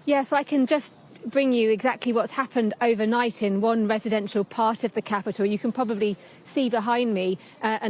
Yeah, so I can just bring you exactly what's happened overnight in one residential part of the capital. You can probably see behind me a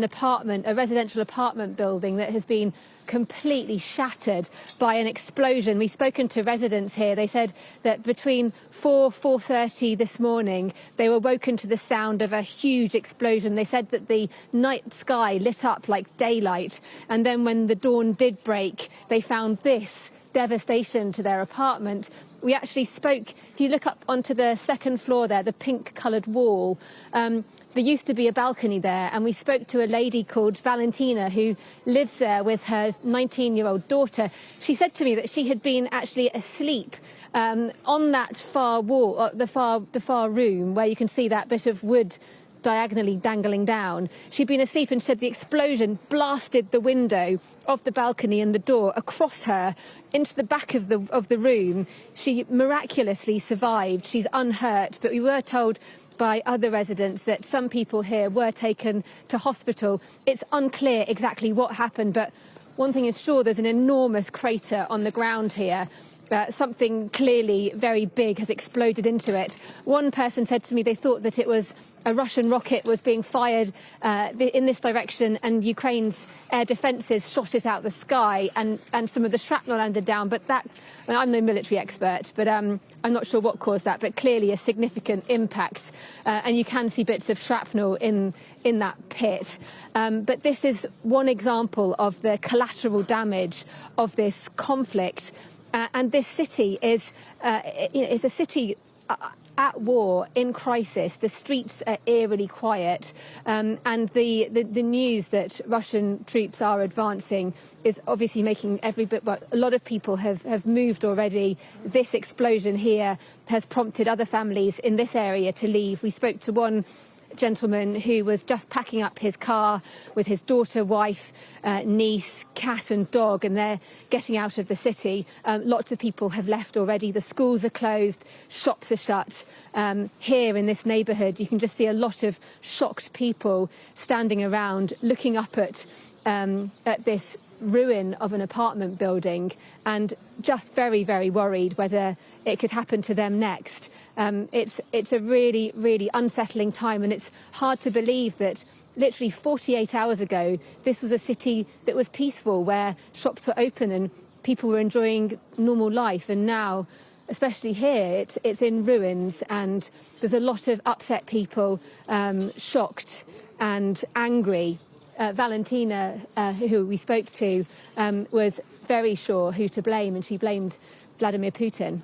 residential apartment building that has been completely shattered by an explosion. We've spoken to residents here. They said that between 4:30 this morning, they were woken to the sound of a huge explosion. They said that the night sky lit up like daylight. And then when the dawn did break, they found this devastation to their apartment. We actually spoke, if you look up onto the second floor there, the pink coloured wall, there used to be a balcony there, and we spoke to a lady called Valentina who lives there with her 19-year-old daughter. She said to me that she had been actually asleep on that far wall, the far room where you can see that bit of wood diagonally dangling down. She'd been asleep and said the explosion blasted the window of the balcony and the door across her into the back of the room. She miraculously survived. She's unhurt, but we were told by other residents that some people here were taken to hospital. It's unclear exactly what happened, but one thing is sure, there's an enormous crater on the ground here. Something clearly very big has exploded into it. One person said to me they thought that it was a Russian rocket was being fired in this direction, and Ukraine's air defences shot it out the sky, and some of the shrapnel landed down. But I'm no military expert, but I'm not sure what caused that, but clearly a significant impact. And you can see bits of shrapnel in that pit. But this is one example of the collateral damage of this conflict. And this city is a city at war, in crisis. The streets are eerily quiet, and the news that Russian troops are advancing is obviously making a lot of people have moved already. This explosion here has prompted other families in this area to leave. We spoke to one gentleman who was just packing up his car with his daughter, wife, niece, cat and dog, and they're getting out of the city. Lots of people have left already. The schools are closed, shops are shut. Here in this neighbourhood, you can just see a lot of shocked people standing around, looking up at this ruin of an apartment building, and just very, very worried whether it could happen to them next. It's a really, really unsettling time, and it's hard to believe that literally 48 hours ago, this was a city that was peaceful, where shops were open and people were enjoying normal life. And now, especially here, it's in ruins, and there's a lot of upset people, shocked and angry. Valentina, who we spoke to, was very sure who to blame, and she blamed Vladimir Putin.